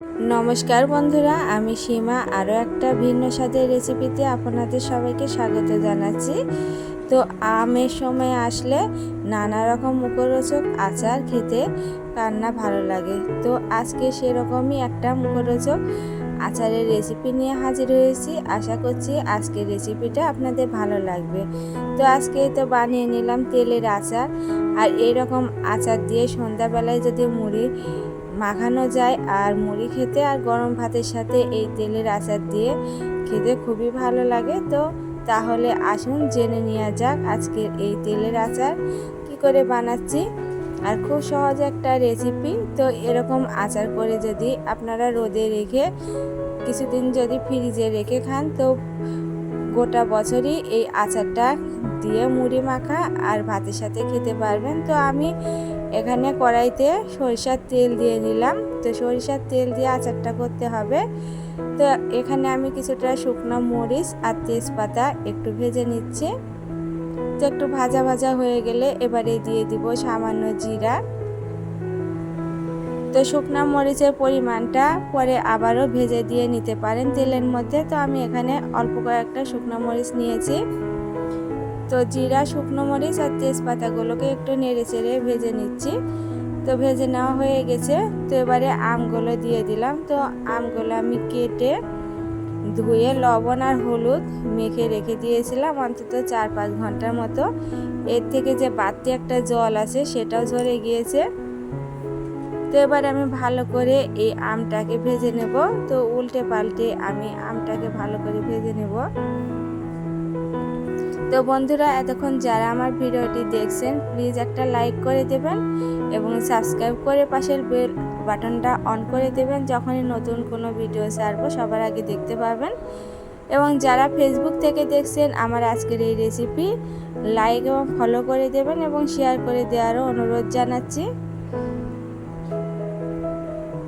নমস্কার বন্ধুরা, আমি সীমা আরও একটা ভিন্ন স্বাদের রেসিপিতে আপনাদের সবাইকে স্বাগত জানাচ্ছি। তো আমের সময় আসলে নানা রকম মুখরোচক আচার খেতে কার না ভালো লাগে। তো আজকে সেরকমই একটা মুখরোচক আচারের রেসিপি নিয়ে হাজির হয়েছি। আশা করছি আজকের রেসিপিটা আপনাদের ভালো লাগবে। তো আজকে তো বানিয়ে নিলাম তেলের আচার। আর এইরকম আচার দিয়ে সন্ধ্যাবেলায় যদি মুড়ি মাখানো যায় আর মুড়ি খেতে আর গরম ভাতের সাথে এই তেলের আচার দিয়ে খেতে খুবই ভালো লাগে। তো তাহলে আসুন জেনে নেওয়া যাক আজকের এই তেলের আচার কি করে বানাচ্ছি। আর খুব সহজ একটা রেসিপি। তো এরকম আচার করে যদি আপনারা রোদে রেখে কিছুদিন যদি ফ্রিজে রেখে খান তো গোটা বছরই এই আচারটা দিয়ে মুড়ি মাখা আর ভাতের সাথে খেতে পারবেন। তো আমি এখানে কড়াইতে সরিষার তেল দিয়ে নিলাম। তো সরিষার তেল দিয়ে আচারটা করতে হবে। তো এখানে আমি কিছুটা শুকনো মরিচ আর তেজপাতা একটু ভেজে নিচ্ছি। তো একটু ভাজা ভাজা হয়ে গেলে এবারে দিয়ে দিব সামান্য জিরা। তো শুকনো মরিচের পরিমাণটা পরে আবারও ভেজে দিয়ে নিতে পারেন তেলের মধ্যে। তো আমি এখানে অল্প কয়েকটা শুকনো মরিচ নিয়েছি। তো জিরা, শুকনো মরিচ আর তেজপাতাগুলোকে একটু নেড়ে চেড়ে ভেজে নিচ্ছি। তো ভেজে নেওয়া হয়ে গেছে। তো এবারে আমগুলো দিয়ে দিলাম। তো আমগুলো আমি কেটে ধুয়ে লবণ আর হলুদ মেখে রেখে দিয়েছিলাম অন্তত 4-5 ঘন্টার মতো। এর থেকে যে বাড়তি একটা জল আছে সেটাও ঝরে গিয়েছে। তো এবার আমি ভালো করে এই আমটাকে ভেজে নেব। তো উল্টে পাল্টে আমি আমটাকে ভালো করে ভেজে নেব। তো বন্ধুরা, এতক্ষণ যারা আমার ভিডিওটি দেখছেন প্লিজ একটা লাইক করে দেবেন এবং সাবস্ক্রাইব করে পাশের বেল বাটনটা অন করে দেবেন। যখনই নতুন কোনো ভিডিও ছাড়বো সবার আগে দেখতে পাবেন। এবং যারা ফেসবুক থেকে দেখছেন আমার আজকের এই রেসিপি লাইক এবং ফলো করে দেবেন এবং শেয়ার করে দেওয়ারও অনুরোধ জানাচ্ছি।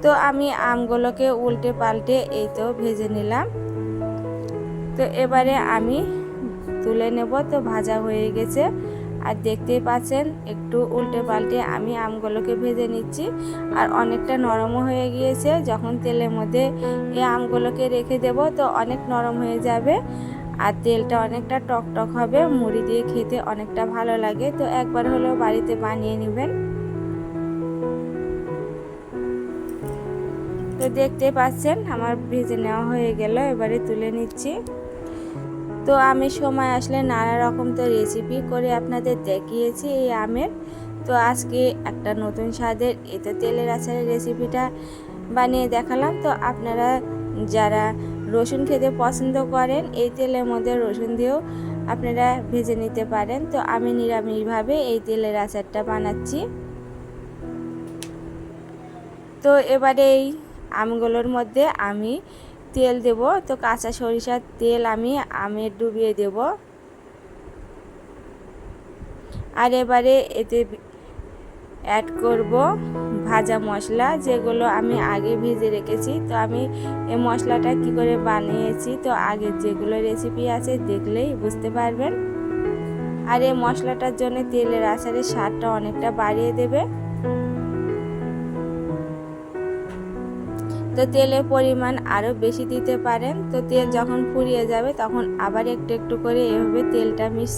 তো আমি আমগুলোকে উল্টে পাল্টে এই তো ভেজে নিলাম। তো এবারে আমি তুলে নেব। তো ভাজা হয়ে গেছে আর দেখতেই পাচ্ছেন একটু উল্টে পাল্টে আমি আমগুলোকে ভেজে নিচ্ছি। আর অনেকটা নরমও হয়ে গিয়েছে। যখন তেলের মধ্যে এই আমগুলোকে রেখে দেব তো অনেক নরম হয়ে যাবে আর তেলটা অনেকটা টকটক হবে, মুড়ি দিয়ে খেতে অনেকটা ভালো লাগে। তো একবার হলেও বাড়িতে বানিয়ে নেবেন। তো দেখতে পাচ্ছেন আমার ভেজে নেওয়া হয়ে গেল, এবারে তুলে নিচ্ছি। তো আমি সময় আসলে নানা রকম তো রেসিপি করে আপনাদের দেখিয়েছি এই আমের। তো আজকে একটা নতুন স্বাদের এতে তেলের আচারের রেসিপিটা বানিয়ে দেখালাম। তো আপনারা যারা রসুন খেতে পছন্দ করেন এই তেলের মধ্যে রসুন দিয়েও আপনারা ভেজে নিতে পারেন। তো আমি নিরামিষভাবে এই তেলের আচারটা বানাচ্ছি। তো এবারে এই আমগুলোর মধ্যে আমি তেল দেব। তো কাঁচা সরিষার তেল আমি আমে ডুবিয়ে দেব। আর এবারে এতে অ্যাড করব ভাজা মশলা, যেগুলো আমি আগে ভেজে রেখেছি। তো আমি এই মশলাটা কি করে বানিয়েছি তো আগের যেগুলো রেসিপি আছে দেখলেই বুঝতে পারবেন। আর এই মশলাটার জন্য তেলের আচারের স্বাদটা অনেকটা বাড়িয়ে দেবে। তো তেলের পরিমাণ আরও বেশি দিতে পারেন। তো তেল যখন ফুরিয়ে যাবে তখন আবার একটু একটু করে এভাবে তেলটা মিক্স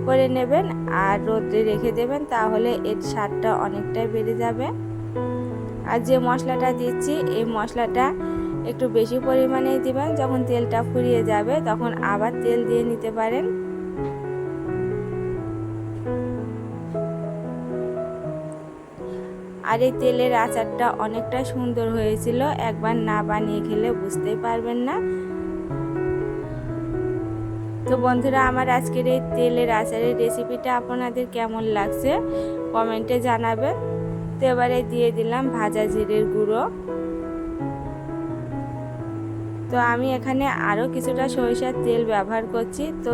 করে নেবেন আর রোদে রেখে দেবেন, তাহলে এর স্বাদটা অনেকটাই বেড়ে যাবে। আর যে মশলাটা দিচ্ছি এই মশলাটা একটু বেশি পরিমাণেই দিবেন। যখন তেলটা ফুরিয়ে যাবে তখন আবার তেল দিয়ে নিতে পারেন। আর এই তেলের আচারটা অনেকটা সুন্দর হয়েছিল, একবার না বানিয়ে খেলে বুঝতেই পারবেন না। তো বন্ধুরা, আমার আজকের এই তেলের আচারের রেসিপিটা আপনাদের কেমন লাগছে কমেন্টে জানাবেন। তো এবারে দিয়ে দিলাম ভাজা জিরের গুঁড়ো। তো আমি এখানে আরও কিছুটা সরিষার তেল ব্যবহার করছি। তো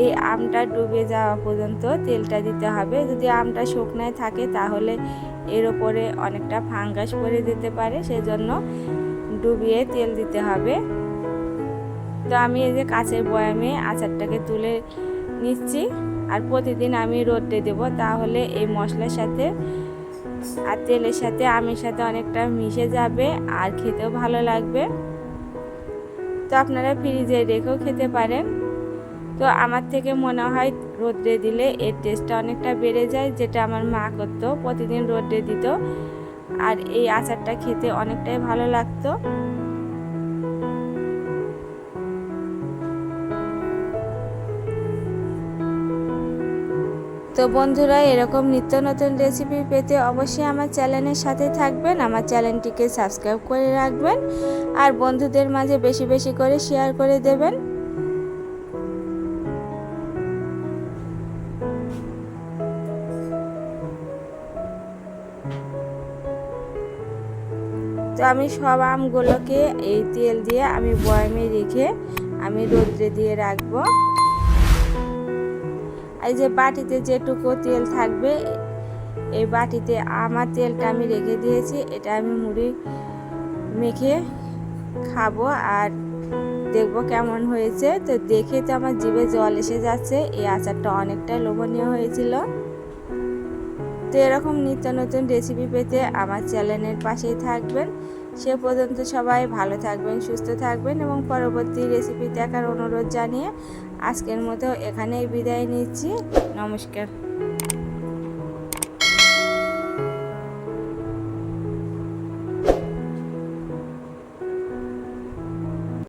এই আমটা ডুবে যাওয়া পর্যন্ত তেলটা দিতে হবে। যদি আমটা শুকনায় থাকে তাহলে এর ওপরে অনেকটা ফাঙ্গাস পড়ে যেতে পারে, সেজন্য ডুবিয়ে তেল দিতে হবে। তো আমি এই যে কাঁচের বয়ামে আচারটাকে তুলে নিচ্ছি। আর প্রতিদিন আমি রোদে দেব, তাহলে এই মশলার সাথে আর তেলের সাথে আমের সাথে অনেকটা মিশে যাবে আর খেতেও ভালো লাগবে। তো আপনারা ফ্রিজে রেখেও খেতে পারেন। তো আমার থেকে মনে হয় রোদ্রে দিলে এর টেস্টটা অনেকটা বেড়ে যায়, যেটা আমার মা করতো, প্রতিদিন রোদ্রে দিত। আর এই আচারটা খেতে অনেকটাই ভালো লাগতো। তো বন্ধুরা, এরকম নিত্য নতুন রেসিপি পেতে অবশ্যই আমার চ্যানেলের সাথে থাকবেন, আমার চ্যানেলটিকে সাবস্ক্রাইব করে রাখবেন আর বন্ধুদের মাঝে বেশি বেশি করে শেয়ার করে দেবেন। তো আমি সব আমগুলোকে এই তেল দিয়ে আমি বয়ামে রেখে আমি রোদ্রে দিয়ে রাখবো। এই যে বাটিতে যেটুকু তেল থাকবে, এই বাটিতে আমার তেলটা আমি রেখে দিয়েছি। এটা আমি মুড়ি মেখে খাবো আর দেখবো কেমন হয়েছে। তো দেখে তো আমার জিভে জল এসে যাচ্ছে। এই আচারটা অনেকটা লোভনীয় হয়েছিল। তো এরকম নিত্য নতুন রেসিপি পেতে আমার চ্যানেলের পাশেই থাকবেন। সে পর্যন্ত সবাই ভালো থাকবেন, সুস্থ থাকবেন এবং পরবর্তী রেসিপি দেখার অনুরোধ জানিয়ে আজকের মতো এখানেই বিদায় নিচ্ছি। নমস্কার।